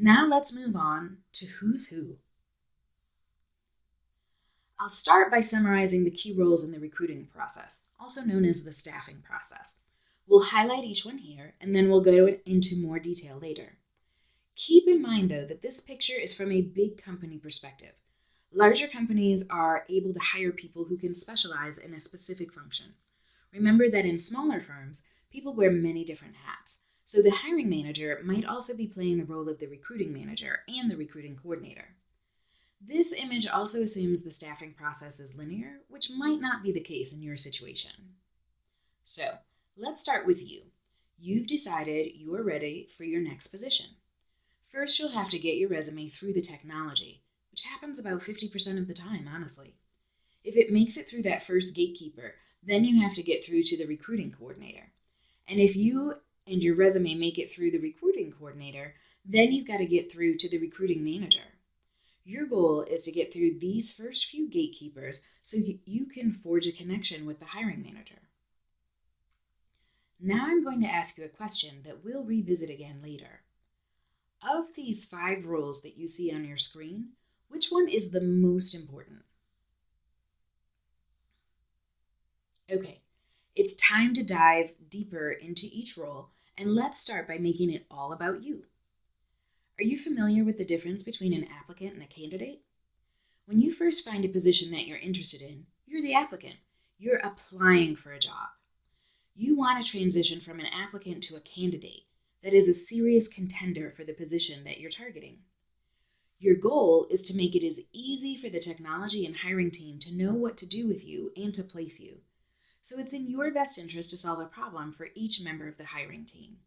Now let's move on to who's who. I'll start by summarizing the key roles in the recruiting process, also known as the staffing process. We'll highlight each one here, and then we'll go into more detail later. Keep in mind, though, that this picture is from a big company perspective. Larger companies are able to hire people who can specialize in a specific function. Remember that in smaller firms, people wear many different hats, so the hiring manager might also be playing the role of the recruiting manager and the recruiting coordinator. This image also assumes the staffing process is linear, which might not be the case in your situation. So, let's start with you. You've decided you are ready for your next position. First, you'll have to get your resume through the technology, which happens about 50% of the time, honestly. If it makes it through that first gatekeeper, then you have to get through to the recruiting coordinator. And if you and your resume make it through the recruiting coordinator, then you've got to get through to the recruiting manager. Your goal is to get through these first few gatekeepers so you can forge a connection with the hiring manager. Now I'm going to ask you a question that we'll revisit again later. Of these 5 roles that you see on your screen, which one is the most important? Okay, it's time to dive deeper into each role, and let's start by making it all about you. Are you familiar with the difference between an applicant and a candidate? When you first find a position that you're interested in, you're the applicant. You're applying for a job. You want to transition from an applicant to a candidate that is a serious contender for the position that you're targeting. Your goal is to make it as easy for the technology and hiring team to know what to do with you and to place you. So it's in your best interest to solve a problem for each member of the hiring team.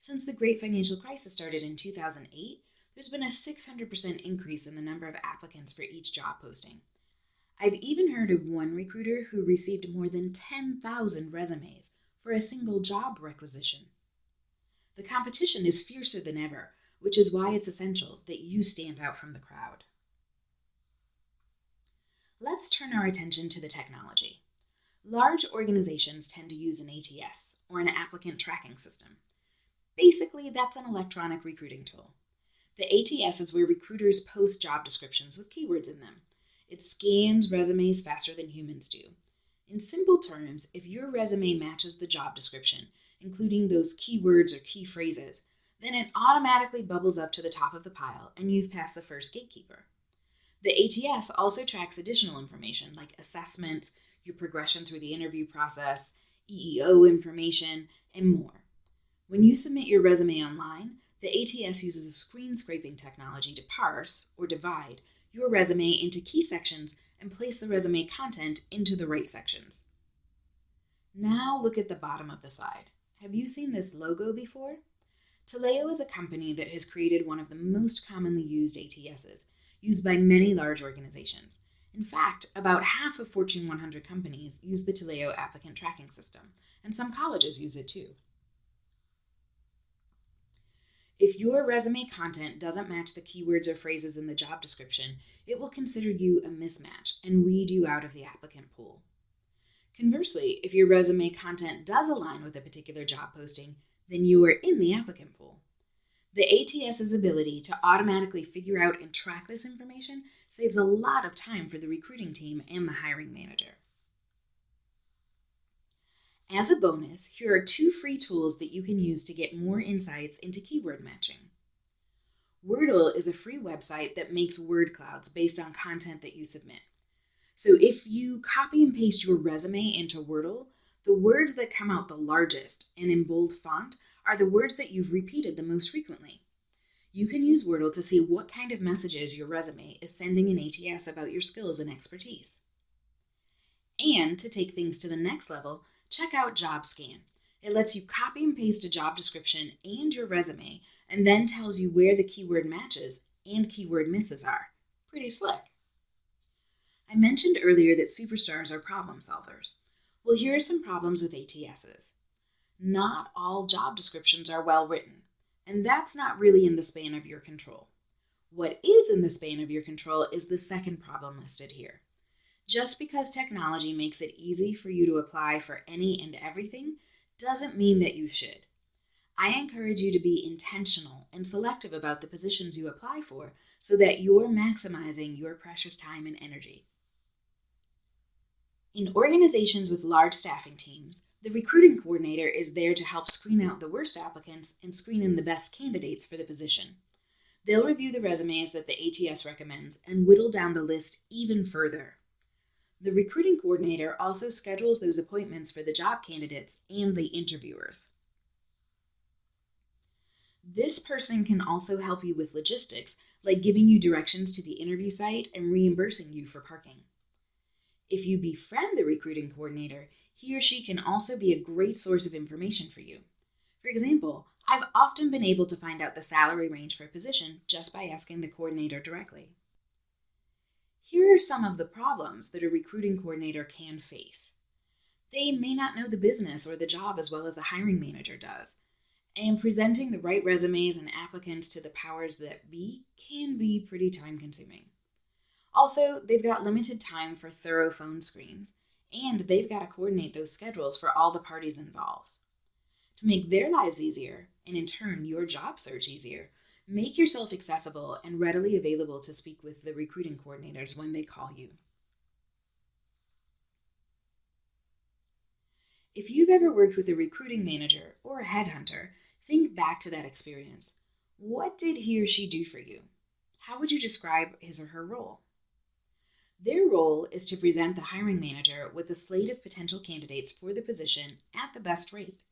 Since the Great Financial Crisis started in 2008, there's been a 600% increase in the number of applicants for each job posting. I've even heard of one recruiter who received more than 10,000 resumes for a single job requisition. The competition is fiercer than ever, which is why it's essential that you stand out from the crowd. Let's turn our attention to the technology. Large organizations tend to use an ATS, or an applicant tracking system. Basically, that's an electronic recruiting tool. The ATS is where recruiters post job descriptions with keywords in them. It scans resumes faster than humans do. In simple terms, if your resume matches the job description, including those keywords or key phrases, then it automatically bubbles up to the top of the pile and you've passed the first gatekeeper. The ATS also tracks additional information like assessments, your progression through the interview process, EEO information, and more. When you submit your resume online, the ATS uses a screen scraping technology to parse, or divide, your resume into key sections and place the resume content into the right sections. Now look at the bottom of the slide. Have you seen this logo before? Taleo is a company that has created one of the most commonly used ATSs, used by many large organizations. In fact, about half of Fortune 100 companies use the Taleo applicant tracking system, and some colleges use it too. If your resume content doesn't match the keywords or phrases in the job description, it will consider you a mismatch and weed you out of the applicant pool. Conversely, if your resume content does align with a particular job posting, then you are in the applicant pool. The ATS's ability to automatically figure out and track this information saves a lot of time for the recruiting team and the hiring manager. As a bonus, here are 2 free tools that you can use to get more insights into keyword matching. Wordle is a free website that makes word clouds based on content that you submit. So if you copy and paste your resume into Wordle, the words that come out the largest and in bold font are the words that you've repeated the most frequently. You can use Wordle to see what kind of messages your resume is sending an ATS about your skills and expertise. And to take things to the next level, check out JobScan. It lets you copy and paste a job description and your resume, and then tells you where the keyword matches and keyword misses are. Pretty slick. I mentioned earlier that superstars are problem solvers. Well, here are some problems with ATSs. Not all job descriptions are well written, and that's not really in the span of your control. What is in the span of your control is the second problem listed here. Just because technology makes it easy for you to apply for any and everything doesn't mean that you should. I encourage you to be intentional and selective about the positions you apply for so that you're maximizing your precious time and energy. In organizations with large staffing teams, the recruiting coordinator is there to help screen out the worst applicants and screen in the best candidates for the position. They'll review the resumes that the ATS recommends and whittle down the list even further. The recruiting coordinator also schedules those appointments for the job candidates and the interviewers. This person can also help you with logistics, like giving you directions to the interview site and reimbursing you for parking. If you befriend the recruiting coordinator, he or she can also be a great source of information for you. For example, I've often been able to find out the salary range for a position just by asking the coordinator directly. Here are some of the problems that a recruiting coordinator can face. They may not know the business or the job as well as the hiring manager does, and presenting the right resumes and applicants to the powers that be can be pretty time-consuming. Also, they've got limited time for thorough phone screens, and they've got to coordinate those schedules for all the parties involved. To make their lives easier, and in turn your job search easier, make yourself accessible and readily available to speak with the recruiting coordinators when they call you. If you've ever worked with a recruiting manager or a headhunter, think back to that experience. What did he or she do for you? How would you describe his or her role? Their role is to present the hiring manager with a slate of potential candidates for the position at the best rate.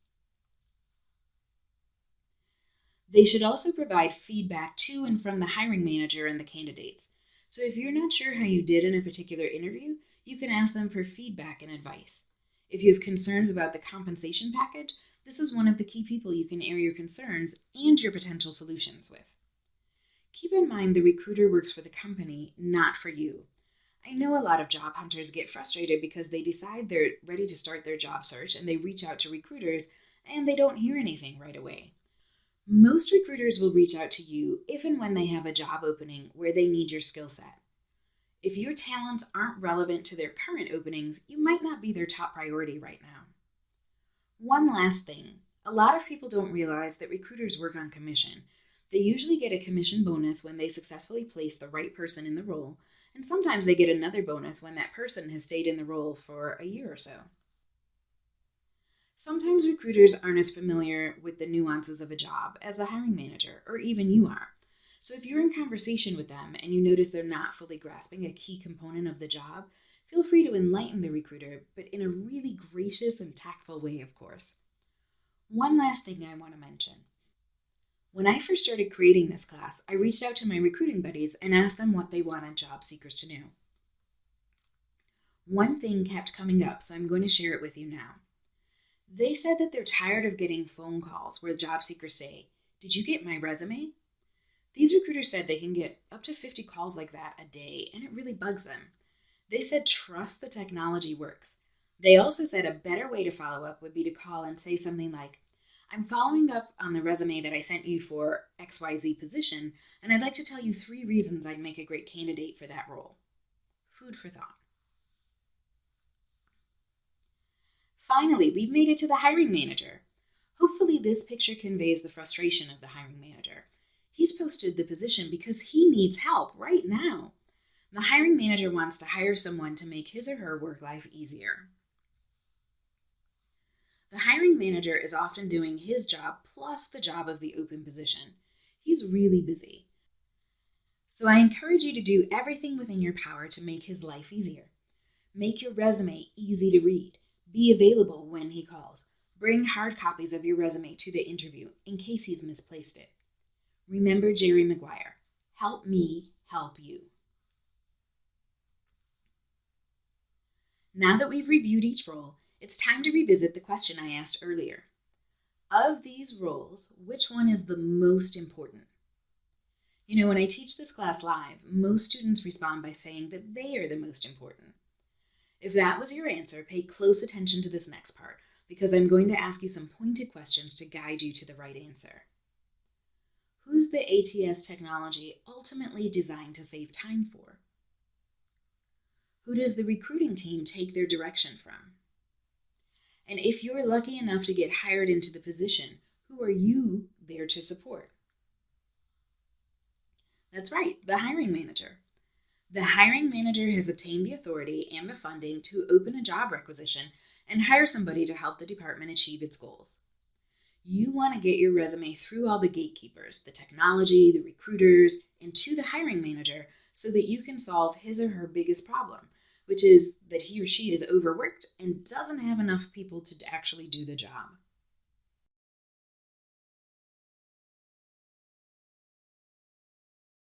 They should also provide feedback to and from the hiring manager and the candidates. So if you're not sure how you did in a particular interview, you can ask them for feedback and advice. If you have concerns about the compensation package, this is one of the key people you can air your concerns and your potential solutions with. Keep in mind the recruiter works for the company, not for you. I know a lot of job hunters get frustrated because they decide they're ready to start their job search and they reach out to recruiters and they don't hear anything right away. Most recruiters will reach out to you if and when they have a job opening where they need your skill set. If your talents aren't relevant to their current openings, you might not be their top priority right now. One last thing, a lot of people don't realize that recruiters work on commission. They usually get a commission bonus when they successfully place the right person in the role, and sometimes they get another bonus when that person has stayed in the role for a year or so. Sometimes recruiters aren't as familiar with the nuances of a job as the hiring manager, or even you are. So if you're in conversation with them and you notice they're not fully grasping a key component of the job, feel free to enlighten the recruiter, but in a really gracious and tactful way, of course. One last thing I want to mention. When I first started creating this class, I reached out to my recruiting buddies and asked them what they wanted job seekers to know. One thing kept coming up, so I'm going to share it with you now. They said that they're tired of getting phone calls where job seekers say, "Did you get my resume?" These recruiters said they can get up to 50 calls like that a day, and it really bugs them. They said trust the technology works. They also said a better way to follow up would be to call and say something like, "I'm following up on the resume that I sent you for XYZ position, and I'd like to tell you 3 reasons I'd make a great candidate for that role." Food for thought. Finally, we've made it to the hiring manager. Hopefully this picture conveys the frustration of the hiring manager. He's posted the position because he needs help right now. The hiring manager wants to hire someone to make his or her work life easier. The hiring manager is often doing his job plus the job of the open position. He's really busy. So I encourage you to do everything within your power to make his life easier. Make your resume easy to read. Be available when he calls. Bring hard copies of your resume to the interview in case he's misplaced it. Remember Jerry Maguire. Help me help you. Now that we've reviewed each role, it's time to revisit the question I asked earlier. Of these roles, which one is the most important? You know, when I teach this class live, most students respond by saying that they are the most important. If that was your answer, pay close attention to this next part, because I'm going to ask you some pointed questions to guide you to the right answer. Who's the ATS technology ultimately designed to save time for? Who does the recruiting team take their direction from? And if you're lucky enough to get hired into the position, Who are you there to support? That's right, the hiring manager. The hiring manager has obtained the authority and the funding to open a job requisition and hire somebody to help the department achieve its goals. You want to get your resume through all the gatekeepers, the technology, the recruiters, and to the hiring manager so that you can solve his or her biggest problem, which is that he or she is overworked and doesn't have enough people to actually do the job.